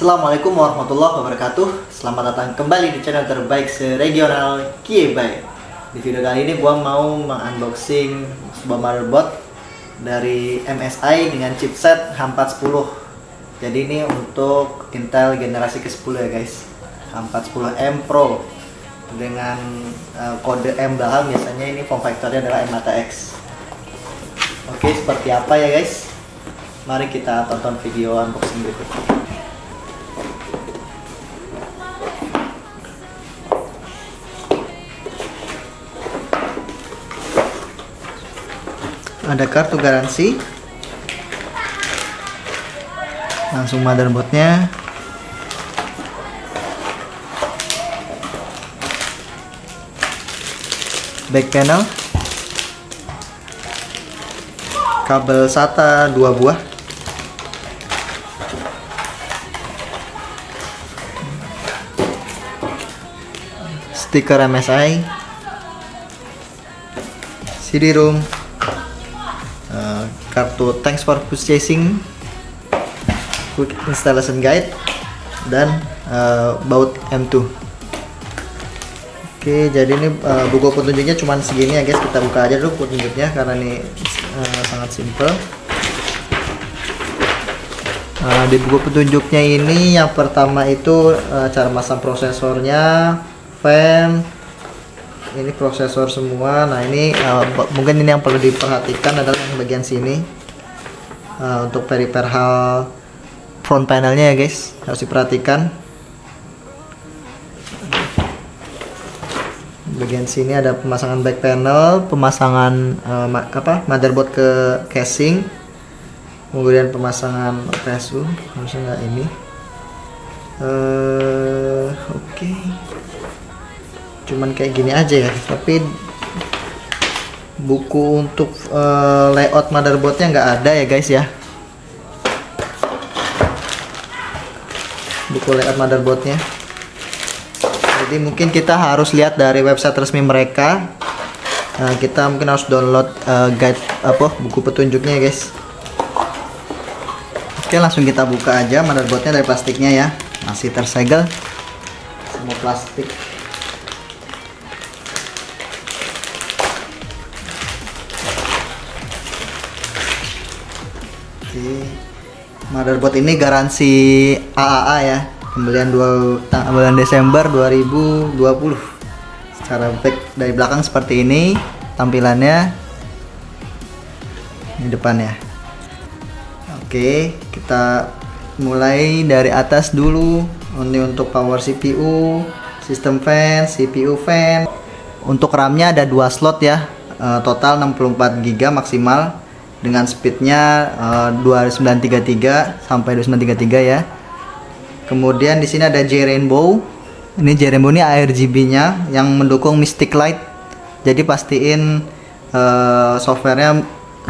Assalamualaikum warahmatullahi wabarakatuh. Selamat datang kembali di channel terbaik seregional Kiebai. Di video kali ini gua mau mengunboxing sebuah motherboard dari MSI dengan chipset H410. Jadi ini untuk Intel generasi ke-10 ya guys. H410M Pro dengan kode M belakang. Biasanya ini form factornya adalah M-ATX. Oke, seperti apa ya guys? Mari kita tonton video unboxing berikut. Ada kartu garansi, langsung motherboardnya, back panel, kabel SATA 2 buah, stiker MSI, CD-ROM, kartu thanks for purchasing, quick installation guide, dan baut M2. Oke, jadi ini buku petunjuknya cuman segini ya guys. Kita buka aja dulu petunjuknya karena ini sangat simple. Di buku petunjuknya ini yang pertama itu cara masang prosesornya, fan. Ini prosesor semua. Nah ini mungkin ini yang perlu diperhatikan adalah yang bagian sini, untuk peripheral front panelnya ya guys, harus diperhatikan. Bagian sini ada pemasangan back panel, pemasangan motherboard ke casing, kemudian pemasangan PSU. Harusnya nggak ini. Oke. Cuman kayak gini aja ya, tapi buku untuk layout motherboardnya nggak ada ya guys ya. Buku layout motherboardnya, jadi mungkin kita harus lihat dari website resmi mereka. Kita mungkin harus download guide buku petunjuknya ya guys. Oke, langsung kita buka aja motherboardnya dari plastiknya ya, masih tersegel semua plastik. Motherboard ini garansi AAA ya, pembelian bulan Desember 2020. Secara back dari belakang seperti ini tampilannya, ini depannya. Oke, kita mulai dari atas dulu. Ini untuk power CPU, sistem fan, CPU fan. Untuk RAM-nya ada 2 slot ya, total 64 GB maksimal, dengan speednya 2933 sampai 2933 ya. Kemudian di sini ada J-Rainbow. Ini J-Rainbow ini ARGB-nya yang mendukung Mystic Light. Jadi pastiin softwarenya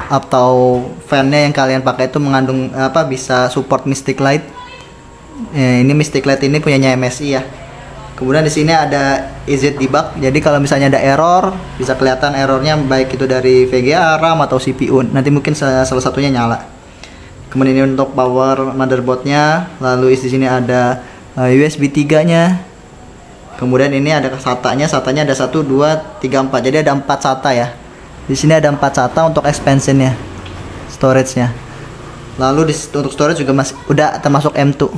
atau fan-nya yang kalian pakai itu mengandung bisa support Mystic Light. Ini Mystic Light ini punyanya MSI ya. Kemudian di sini ada EZ debug. Jadi kalau misalnya ada error, bisa kelihatan errornya baik itu dari VGA, RAM atau CPU. Nanti mungkin salah satunya nyala. Kemudian ini untuk power motherboardnya. Lalu di sini ada USB 3-nya. Kemudian ini ada SATA-nya. SATA-nya ada 1, 2, 3, 4. Jadi ada 4 SATA ya. Di sini ada 4 SATA untuk expansion-nya, storage-nya. Lalu untuk storage juga masih udah termasuk M2.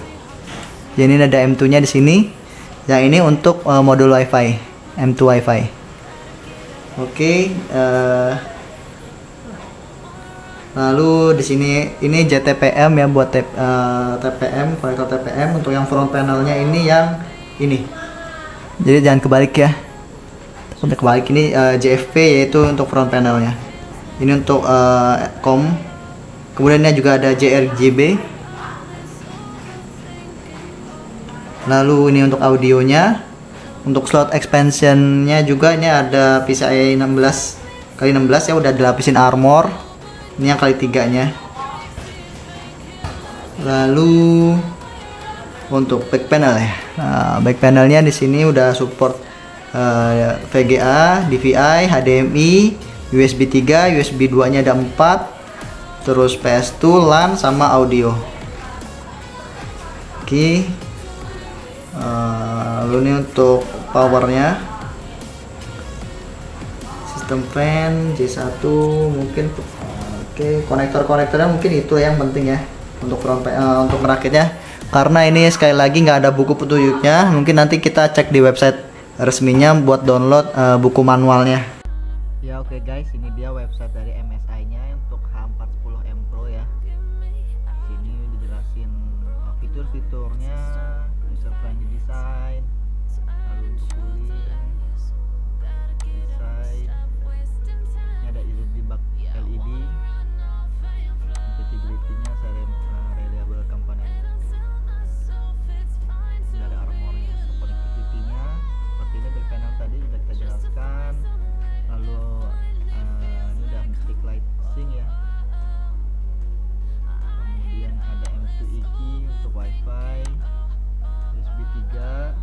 Jadi ini ada M2-nya di sini. Yang ini untuk modul WiFi, M2 WiFi. Oke, lalu di sini ini JTPM ya, buat TPM, konektor TPM. Untuk yang front panelnya ini yang ini. Jadi jangan kebalik ya. Untuk kebalik ini JFP, yaitu untuk front panelnya. Ini untuk COM. Kemudian ini juga ada JRGB. Lalu ini untuk audionya. Untuk slot expansionnya juga ini ada PCIe 16x16 ya, udah dilapisin armor. Ini yang kali 3-nya. Lalu untuk back panel ya. Nah, back panelnya di sini udah support VGA, DVI, HDMI, USB 3, USB 2-nya ada 4. Terus PS2, LAN sama audio. Oke. Lalu ini untuk powernya, sistem fan J1 mungkin. Oke, konektornya mungkin itu yang penting ya untuk untuk merakitnya, karena ini sekali lagi nggak ada buku petunjuknya. Mungkin nanti kita cek di website resminya buat download buku manualnya ya. Oke guys, ini dia website dari MSI nya untuk H410M Pro ya. Sini dijelasin fitur-fiturnya, user friendly design, lalu untuk cooling design, ini ada LED bak LED, compatibility-nya reliable component, ini ada armornya untuk connectivity-nya seperti ini. Back panel tadi sudah kita jelaskan. Lalu ini udah mystic light sync ya. Kemudian ada M2 key untuk wifi, USB 3.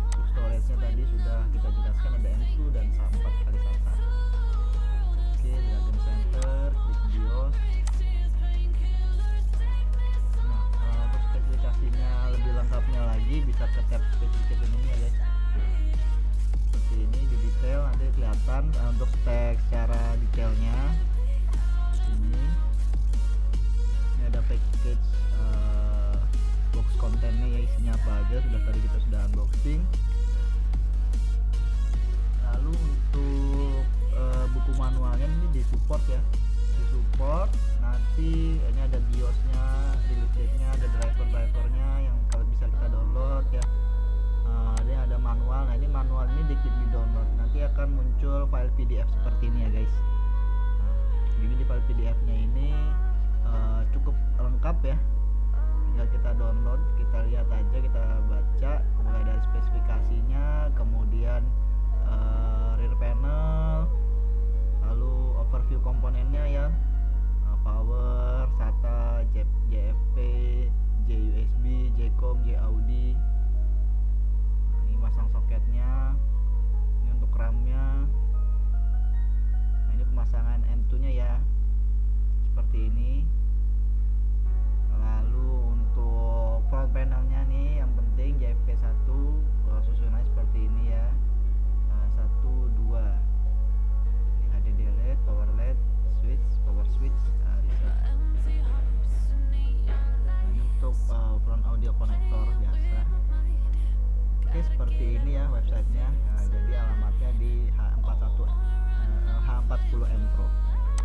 Untuk storage-nya tadi sudah kita jelaskan, ada M2 dan 4 kali SATA. Oke, Dragon Center, klik BIOS. Nah, untuk spesifikasinya lebih lengkapnya lagi bisa ke tab spesifikasi ini ya guys. Seperti ini di detail nanti kelihatan untuk spek secara detailnya. Ini ada package box kontennya ya, isinya apa aja tadi kita sudah unboxing. Lalu untuk buku manualnya ini disupport ya, disupport. Nanti ini ada BIOS-nya, release date-nya, ada driver-drivernya yang kalau bisa kita download ya. Ini ada manual. Nah, ini manual ini diklik di download nanti akan muncul file PDF seperti ini ya guys. Jadi di file PDF-nya ini cukup lengkap ya. Tinggal kita download, kita lihat aja, kita baca mulai dari spesifikasinya, kemudian rear panel, lalu overview komponennya ya, power, SATA, JFP, JUSB, JCOM, JAUDI. Ini masang soketnya, ini untuk RAM-nya. Nah, ini pemasangan M2 nya ya, seperti ini. Lalu untuk front panelnya nih yang penting JFP 1, susunannya seperti ini ya, 1, 2. Ini HDD LED, power LED, power switch, reset. Nah, ini untuk front audio connector biasa. Oke, seperti ini ya websitenya. Nah, jadi alamatnya di H410M Pro.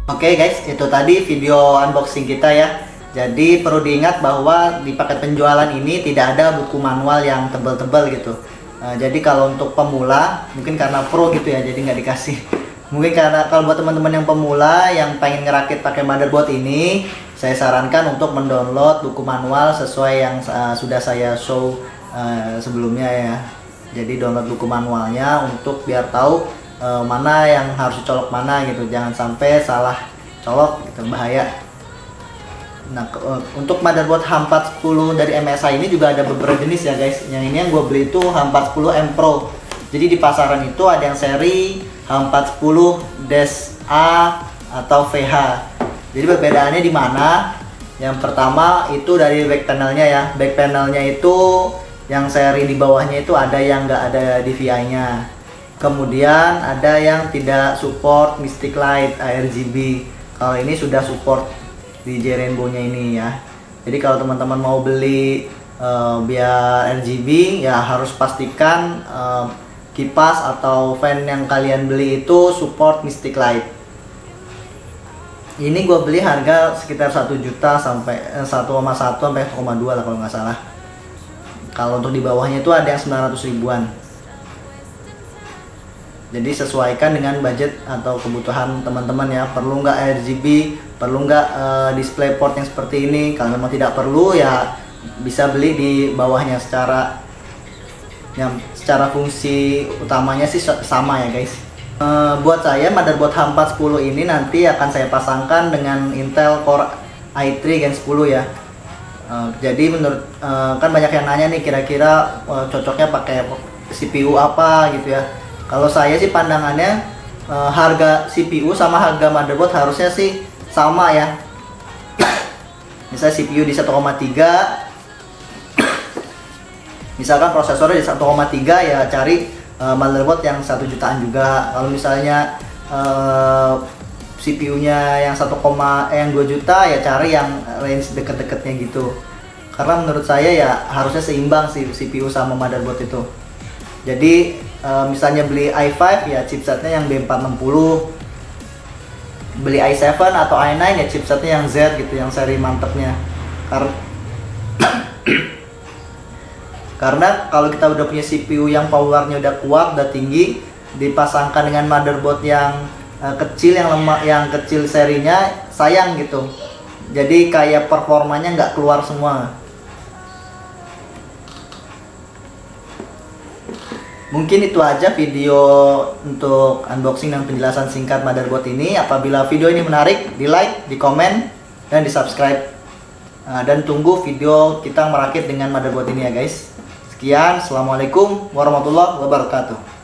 Oke guys, itu tadi video unboxing kita ya. Jadi perlu diingat bahwa di paket penjualan ini tidak ada buku manual yang tebal-tebal gitu. Jadi kalau untuk pemula, mungkin karena pro gitu ya, jadi nggak dikasih. Mungkin karena kalau buat teman-teman yang pemula yang pengen ngerakit pakai motherboard ini, saya sarankan untuk mendownload buku manual sesuai yang sudah saya show sebelumnya ya. Jadi download buku manualnya untuk biar tahu mana yang harus dicolok mana gitu, jangan sampai salah colok gitu, bahaya. Nah, untuk motherboard H410 dari MSI ini juga ada beberapa jenis ya guys. Yang ini yang gue beli itu H410M Pro. Jadi di pasaran itu ada yang seri H410-A atau VH. Jadi perbedaannya di mana? Yang pertama itu dari back panelnya ya. Back panelnya itu yang seri di bawahnya itu ada yang nggak ada DVI-nya. Kemudian ada yang tidak support Mystic Light RGB. Kalau ini sudah support di J-Rainbow-nya ini ya. Jadi kalau teman-teman mau beli biar RGB ya harus pastikan kipas atau fan yang kalian beli itu support Mystic Light. Ini gue beli harga sekitar 1 juta sampai 1,1 sampai 1,2 lah kalau nggak salah. Kalau untuk di bawahnya itu ada yang 900 ribuan. Jadi sesuaikan dengan budget atau kebutuhan teman-teman ya. Perlu nggak RGB, perlu nggak display port yang seperti ini. Kalau memang tidak perlu ya bisa beli di bawahnya. Secara fungsi utamanya sih sama ya guys. Buat saya motherboard H410 ini nanti akan saya pasangkan dengan Intel Core i3 Gen 10 ya. Jadi menurut kan banyak yang nanya nih kira-kira cocoknya pakai CPU apa gitu ya. Kalau saya sih pandangannya harga CPU sama harga motherboard harusnya sih sama ya. Misalnya CPU di 1,3, Misalkan prosesornya di 1,3 ya cari motherboard yang 1 jutaan juga. Kalau misalnya CPU-nya yang 2 juta ya cari yang range deket-deketnya gitu. Karena menurut saya ya harusnya seimbang sih CPU sama motherboard itu. Jadi misalnya beli i5 ya chipsetnya yang B460, beli i7 atau i9 ya chipsetnya yang Z gitu, yang seri mantepnya. Karena kalau kita udah punya CPU yang powernya udah kuat, udah tinggi, dipasangkan dengan motherboard yang kecil, yang kecil serinya, sayang gitu. Jadi kayak performanya nggak keluar semua. Mungkin itu aja video untuk unboxing dan penjelasan singkat motherboard ini. Apabila video ini menarik, di like, di komen, dan di subscribe. Dan tunggu video kita merakit dengan motherboard ini ya guys. Sekian, assalamualaikum warahmatullahi wabarakatuh.